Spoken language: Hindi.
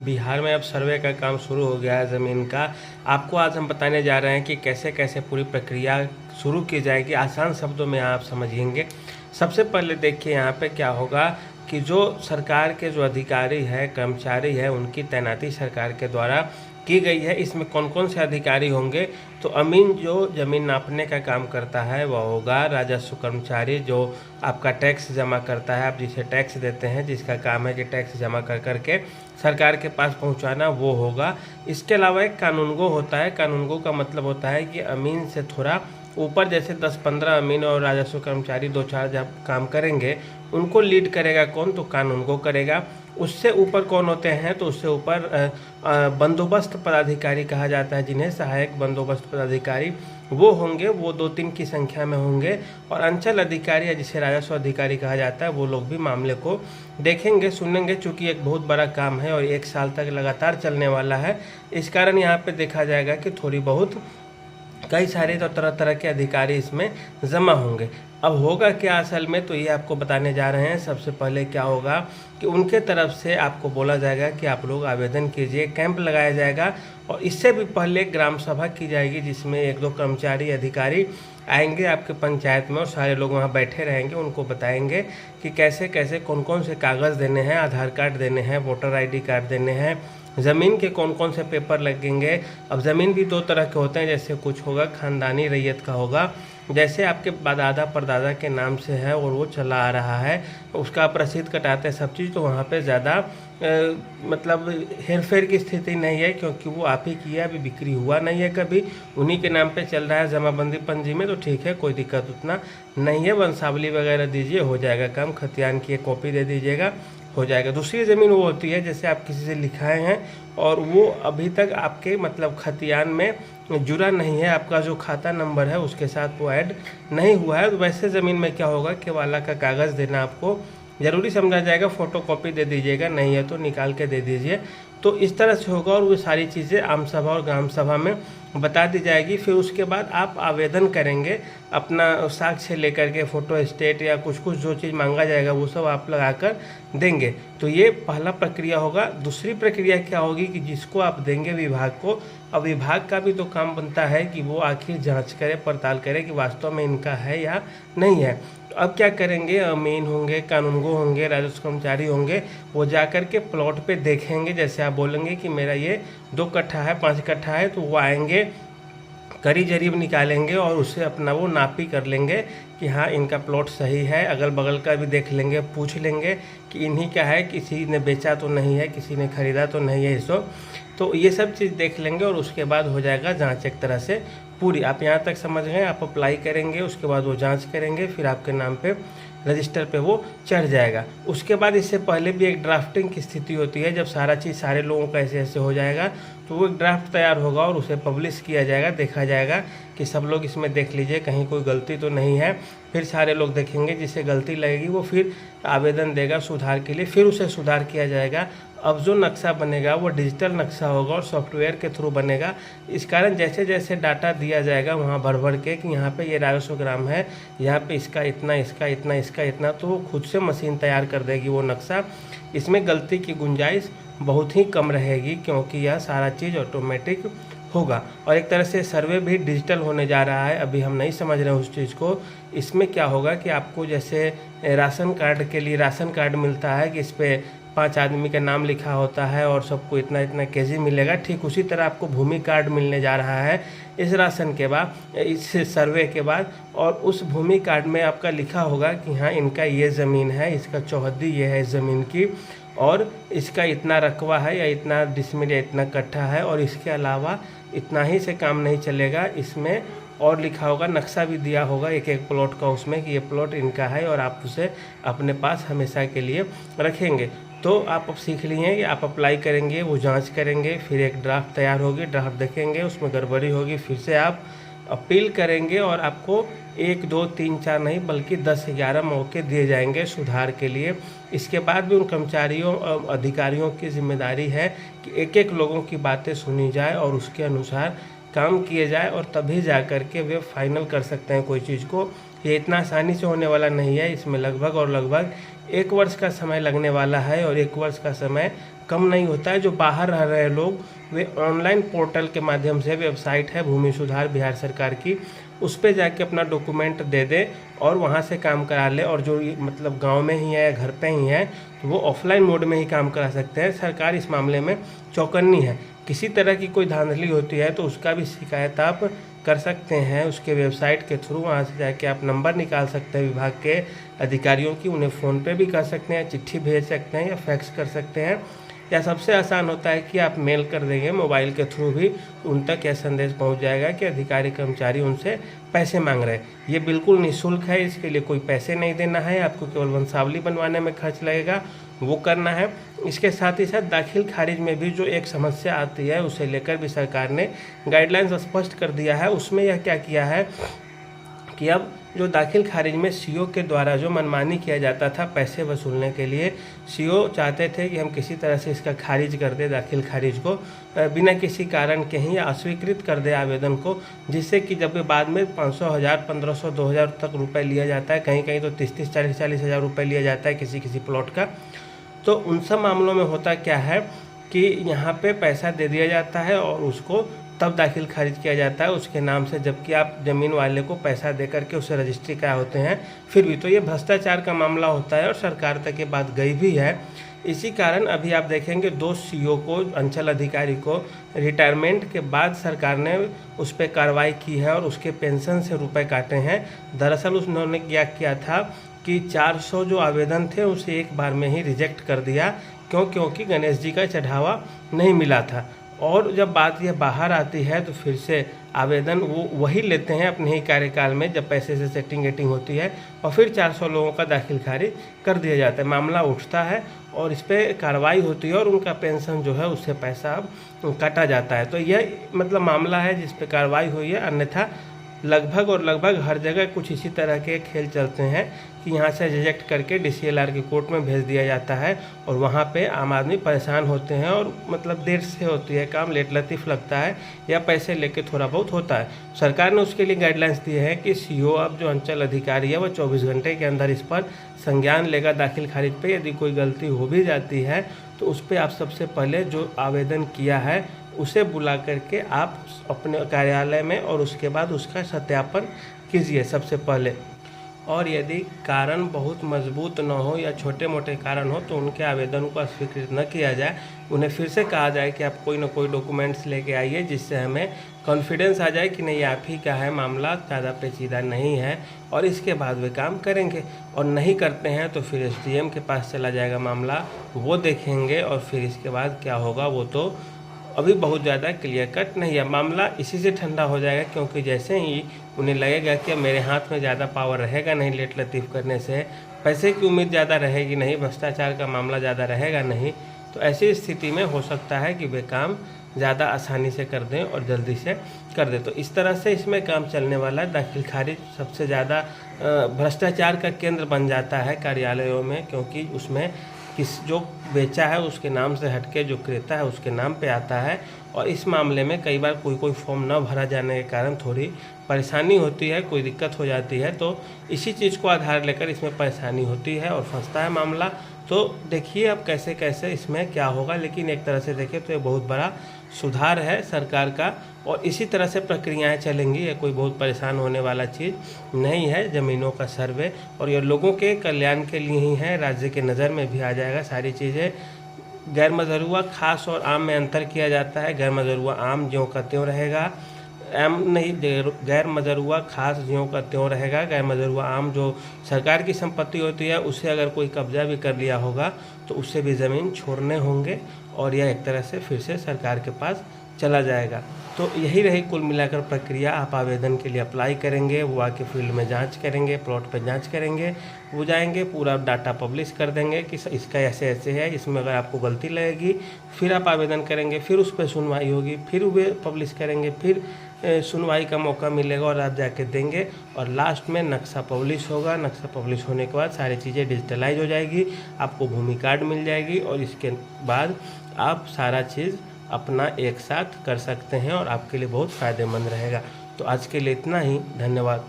बिहार में अब सर्वे का काम शुरू हो गया है ज़मीन का। आपको आज हम बताने जा रहे हैं कि कैसे कैसे पूरी प्रक्रिया शुरू की जाएगी। आसान शब्दों में आप समझेंगे। सबसे पहले देखिए यहाँ पे क्या होगा कि जो सरकार के जो अधिकारी है, कर्मचारी है, उनकी तैनाती सरकार के द्वारा की गई है। इसमें कौन कौन से अधिकारी होंगे? तो अमीन जो ज़मीन नापने का काम करता है वह होगा। राजस्व कर्मचारी जो आपका टैक्स जमा करता है, आप जिसे टैक्स देते हैं, जिसका काम है कि टैक्स जमा कर करके सरकार के पास पहुंचाना, वो होगा। इसके अलावा एक कानूनगो होता है। कानूनगो का मतलब होता है कि अमीन से थोड़ा ऊपर, जैसे 10-15 अमीन और राजस्व कर्मचारी 2-4 जब काम करेंगे, उनको लीड करेगा कौन? तो कानूनगो करेगा। उससे ऊपर कौन होते हैं? तो उससे ऊपर बंदोबस्त पदाधिकारी कहा जाता है, जिन्हें सहायक बंदोबस्त पदाधिकारी वो होंगे। वो 2-3 की संख्या में होंगे। और अंचल अधिकारी या जिसे राजस्व अधिकारी कहा जाता है, वो लोग भी मामले को देखेंगे, सुनेंगे। चूँकि एक बहुत बड़ा काम है और 1 साल तक लगातार चलने वाला है, इस कारण यहाँ पे देखा जाएगा कि थोड़ी बहुत कई सारे तो तरह तरह के अधिकारी इसमें जमा होंगे। अब होगा क्या असल में, तो ये आपको बताने जा रहे हैं। सबसे पहले क्या होगा कि उनके तरफ से आपको बोला जाएगा कि आप लोग आवेदन कीजिए, कैंप लगाया जाएगा। और इससे भी पहले ग्राम सभा की जाएगी, जिसमें 1-2 कर्मचारी अधिकारी आएंगे आपके पंचायत में और सारे लोग वहाँ बैठे रहेंगे। उनको बताएंगे कि कैसे कैसे कौन कौन से कागज़ देने हैं, आधार कार्ड देने हैं, वोटर ID कार्ड देने हैं, ज़मीन के कौन कौन से पेपर लगेंगे। अब ज़मीन भी 2 तरह के होते हैं। जैसे कुछ होगा खानदानी रैयत का होगा, जैसे आपके दादा परदादा के नाम से है और वो चला आ रहा है, उसका आप रसीद कटाते हैं सब चीज़, तो वहाँ पे ज़्यादा मतलब हेरफेर की स्थिति नहीं है, क्योंकि वो आप ही की है, अभी बिक्री हुआ नहीं है कभी, उन्हीं के नाम पे चल रहा है जमाबंदी पंजी में, तो ठीक है, कोई दिक्कत उतना नहीं है। वंशावली वगैरह दीजिए, हो जाएगा काम। खतियान की एक कॉपी दे दीजिएगा, हो जाएगा। दूसरी ज़मीन वो होती है जैसे आप किसी से लिखाए हैं और वो अभी तक आपके मतलब खतियान में जुड़ा नहीं है, आपका जो खाता नंबर है उसके साथ वो ऐड नहीं हुआ है, तो वैसे ज़मीन में क्या होगा कि वाला का कागज़ देना आपको ज़रूरी समझा जाएगा। फ़ोटोकॉपी दे दीजिएगा, नहीं है तो निकाल के दे दीजिए। तो इस तरह से होगा और वो सारी चीज़ें आम सभा और ग्राम सभा में बता दी जाएगी। फिर उसके बाद आप आवेदन करेंगे, अपना साक्ष्य लेकर के, फ़ोटो स्टेट या कुछ कुछ जो चीज़ मांगा जाएगा वो सब आप लगा कर देंगे। तो ये पहला प्रक्रिया होगा। दूसरी प्रक्रिया क्या होगी कि जिसको आप देंगे विभाग को, अब विभाग का भी तो काम बनता है कि वो आखिर जांच करे, पड़ताल करे कि वास्तव में इनका है या नहीं है। तो अब क्या करेंगे, अमीन होंगे, कानूनगो होंगे, राजस्व कर्मचारी होंगे, वो जाकर के प्लॉट पे देखेंगे। जैसे आप बोलेंगे कि मेरा ये 2 कट्ठा है, 5 कट्ठा है, तो वो आएंगे, करी जरीब निकालेंगे और उससे अपना वो नापी कर लेंगे कि हाँ इनका प्लॉट सही है। अगल बगल का भी देख लेंगे, पूछ लेंगे कि इन्हीं का है, किसी ने बेचा तो नहीं है, किसी ने ख़रीदा तो नहीं है ये सब। तो ये सब चीज़ देख लेंगे और उसके बाद हो जाएगा जांच एक तरह से पूरी। आप यहाँ तक समझ गए। आप अप्लाई करेंगे, उसके बाद वो जांच करेंगे, फिर आपके नाम पे रजिस्टर पे वो चढ़ जाएगा। उसके बाद इससे पहले भी एक ड्राफ्टिंग की स्थिति होती है। जब सारा चीज़ सारे लोगों का ऐसे ऐसे हो जाएगा तो वो एक ड्राफ्ट तैयार होगा और उसे पब्लिश किया जाएगा। देखा जाएगा कि सब लोग इसमें देख लीजिए कहीं कोई गलती तो नहीं है। फिर सारे लोग देखेंगे, जिसे गलती लगेगी वो फिर आवेदन देगा सुधार के लिए, फिर उसे सुधार किया जाएगा। अब जो नक्शा बनेगा वो डिजिटल नक्शा होगा और सॉफ्टवेयर के थ्रू बनेगा। इस कारण जैसे जैसे डाटा दिया जाएगा वहाँ भर भर के कि यहाँ पे ये राजस्व ग्राम है, यहाँ पे इसका इतना, इसका इतना, इसका इतना, तो वो खुद से मशीन तैयार कर देगी वो नक्शा। इसमें गलती की गुंजाइश बहुत ही कम रहेगी, क्योंकि यह सारा चीज़ ऑटोमेटिक होगा। और एक तरह से सर्वे भी डिजिटल होने जा रहा है। अभी हम नहीं समझ रहे हैं उस चीज़ को। इसमें क्या होगा कि आपको जैसे राशन कार्ड के लिए राशन कार्ड मिलता है कि इस पर 5 आदमी का नाम लिखा होता है और सबको इतना इतना केजी मिलेगा, ठीक उसी तरह आपको भूमि कार्ड मिलने जा रहा है इस राशन के बाद, इस सर्वे के बाद। और उस भूमि कार्ड में आपका लिखा होगा कि हाँ इनका ये ज़मीन है, इसका चौहद्दी ये है इस ज़मीन की, और इसका इतना रकबा है या इतना डिसमिल या इतना कट्ठा है, और इसके अलावा इतना ही से काम नहीं चलेगा, इसमें और लिखा होगा, नक्शा भी दिया होगा एक एक प्लॉट का उसमें कि ये प्लॉट इनका है और आप उसे अपने पास हमेशा के लिए रखेंगे। तो आप अब सीख लिए कि आप अप्लाई करेंगे, वो जांच करेंगे, फिर एक ड्राफ्ट तैयार होगी, ड्राफ्ट देखेंगे, उसमें गड़बड़ी होगी, फिर से आप अपील करेंगे और आपको 1, 2, 3, 4 नहीं बल्कि 10-11 मौके दिए जाएंगे सुधार के लिए। इसके बाद भी उन कर्मचारियों अधिकारियों की जिम्मेदारी है कि एक एक लोगों की बातें सुनी जाए और उसके अनुसार काम किए जाए, और तभी जा कर के वे फाइनल कर सकते हैं कोई चीज़ को। ये इतना आसानी से होने वाला नहीं है। इसमें लगभग 1 वर्ष का समय लगने वाला है और 1 वर्ष का समय कम नहीं होता है। जो बाहर रह रहे लोग वे ऑनलाइन पोर्टल के माध्यम से, वेबसाइट है भूमि सुधार बिहार सरकार की, उस पे जाके अपना डॉक्यूमेंट दे दे और वहाँ से काम करा ले। और जो मतलब गांव में ही है या घर पे ही है तो वो ऑफलाइन मोड में ही काम करा सकते हैं। सरकार इस मामले में चौकन्नी है। किसी तरह की कोई धांधली होती है तो उसका भी शिकायत आप कर सकते हैं उसके वेबसाइट के थ्रू। वहाँ से जाके आप नंबर निकाल सकते हैं विभाग के अधिकारियों की, उन्हें फ़ोन पे भी कर सकते हैं, चिट्ठी भेज सकते हैं या फैक्स कर सकते हैं, या सबसे आसान होता है कि आप मेल कर देंगे मोबाइल के थ्रू भी, उन तक यह संदेश पहुंच जाएगा कि अधिकारी कर्मचारी उनसे पैसे मांग रहे हैं। ये बिल्कुल निःशुल्क है, इसके लिए कोई पैसे नहीं देना है, आपको केवल वंशावली बनवाने में खर्च लगेगा, वो करना है। इसके साथ ही साथ दाखिल खारिज में भी जो एक समस्या आती है उसे लेकर भी सरकार ने गाइडलाइंस स्पष्ट कर दिया है। उसमें यह क्या किया है कि अब जो दाखिल खारिज में सीओ के द्वारा जो मनमानी किया जाता था पैसे वसूलने के लिए, सीओ चाहते थे कि हम किसी तरह से इसका खारिज कर दे, दाखिल खारिज को बिना किसी कारण के ही अस्वीकृत कर दे आवेदन को, जिससे कि जब बाद में 500, 1000, 1500, 2000 तक रुपए लिया जाता है, कहीं कहीं तो 30, 40 हज़ार रुपये लिया जाता है किसी किसी प्लॉट का। तो उन सब मामलों में होता क्या है कि यहाँ पे पैसा दे दिया जाता है और उसको तब दाखिल खारिज किया जाता है उसके नाम से, जबकि आप ज़मीन वाले को पैसा दे करके उसे रजिस्ट्री कराए होते हैं। फिर भी तो ये भ्रष्टाचार का मामला होता है और सरकार तक ये बात गई भी है। इसी कारण अभी आप देखेंगे 2 सीओ को, अंचल अधिकारी को रिटायरमेंट के बाद सरकार ने उस पर कार्रवाई की है और उसके पेंशन से रुपए काटे हैं। दरअसल उन्होंने क्या किया था कि 400 जो आवेदन थे उसे एक बार में ही रिजेक्ट कर दिया, क्योंकि गणेश जी का चढ़ावा नहीं मिला था। और जब बात यह बाहर आती है तो फिर से आवेदन वो वही लेते हैं अपने ही कार्यकाल में, जब पैसे से सेटिंग गेटिंग होती है, और फिर 400 लोगों का दाखिल खारिज कर दिया जाता है। मामला उठता है और इस पर कार्रवाई होती है और उनका पेंशन जो है उससे पैसा अब काटा जाता है। तो यह मतलब मामला है जिस पे कार्रवाई हुई है। अन्यथा लगभग हर जगह कुछ इसी तरह के खेल चलते हैं कि यहाँ से रिजेक्ट करके DCLR की कोर्ट में भेज दिया जाता है और वहाँ पे आम आदमी परेशान होते हैं और मतलब देर से होती है काम, लेट लतीफ़ लगता है या पैसे लेके थोड़ा बहुत होता है। सरकार ने उसके लिए गाइडलाइंस दिए हैं कि सीओ अब जो अंचल अधिकारी है वो 24 घंटे के अंदर इस पर संज्ञान लेगा दाखिल खारिज पे। यदि कोई गलती हो भी जाती है तो उस पर आप सबसे पहले जो आवेदन किया है उसे बुला करके आप अपने कार्यालय में और उसके बाद उसका सत्यापन कीजिए सबसे पहले। और यदि कारण बहुत मजबूत न हो या छोटे मोटे कारण हो तो उनके आवेदन को अस्वीकृत न किया जाए, उन्हें फिर से कहा जाए कि आप कोई ना कोई डॉक्यूमेंट्स लेके आइए जिससे हमें कॉन्फिडेंस आ जाए कि नहीं आप ही का है मामला, ज़्यादा पेचीदा नहीं है, और इसके बाद वे काम करेंगे। और नहीं करते हैं तो फिर SDM के पास चला जाएगा मामला, वो देखेंगे और फिर इसके बाद क्या होगा वो तो अभी बहुत ज़्यादा क्लियर कट नहीं है। मामला इसी से ठंडा हो जाएगा, क्योंकि जैसे ही उन्हें लगेगा कि अब मेरे हाथ में ज़्यादा पावर रहेगा नहीं लेट लतीफ़ करने से, पैसे की उम्मीद ज़्यादा रहेगी नहीं, भ्रष्टाचार का मामला ज़्यादा रहेगा नहीं, तो ऐसी स्थिति में हो सकता है कि वे काम ज़्यादा आसानी से कर दें और जल्दी से कर दें। तो इस तरह से इसमें काम चलने वाला है। दाखिल खारिज सबसे ज़्यादा भ्रष्टाचार का केंद्र बन जाता है कार्यालयों में, क्योंकि उसमें जो बेचा है उसके नाम से हटके जो क्रेता है उसके नाम पे आता है। और इस मामले में कई बार कोई फॉर्म न भरा जाने के कारण थोड़ी परेशानी होती है, कोई दिक्कत हो जाती है, तो इसी चीज़ को आधार लेकर इसमें परेशानी होती है और फंसता है मामला। तो देखिए अब कैसे कैसे इसमें क्या होगा, लेकिन एक तरह से देखें तो ये बहुत बड़ा सुधार है सरकार का और इसी तरह से प्रक्रियाएं चलेंगी। ये कोई बहुत परेशान होने वाला चीज़ नहीं है। ज़मीनों का सर्वे और ये लोगों के कल्याण के लिए ही है, राज्य के नज़र में भी आ जाएगा सारी चीज़ें। गैर मजरूआ खास और आम में अंतर किया जाता है। गैर मजरूआ आम ज्यों का त्यों रहेगा, आम नहीं गैर मजरूआ खास ज्यों का त्यों रहेगा। गैर मजरूआ आम जो सरकार की संपत्ति होती है उसे अगर कोई कब्जा भी कर लिया होगा तो उससे भी ज़मीन छोड़ने होंगे और यह एक तरह से फिर से सरकार के पास चला जाएगा। तो यही रही कुल मिलाकर प्रक्रिया। आप आवेदन के लिए अप्लाई करेंगे, वो आके फील्ड में जांच करेंगे, प्लॉट पे जांच करेंगे, वो जाएंगे पूरा डाटा पब्लिश कर देंगे कि इसका ऐसे ऐसे है, इसमें अगर आपको गलती लगेगी फिर आप आवेदन करेंगे, फिर उस पर सुनवाई होगी, फिर वे पब्लिश करेंगे, फिर सुनवाई का मौका मिलेगा और आप जाके देंगे और लास्ट में नक्शा पब्लिश होगा। नक्शा पब्लिश होने के बाद सारी चीज़ें डिजिटलाइज हो जाएगी, आपको भूमि कार्ड मिल जाएगी और इसके बाद आप सारा चीज़ अपना एक साथ कर सकते हैं और आपके लिए बहुत फ़ायदेमंद रहेगा। तो आज के लिए इतना ही, धन्यवाद।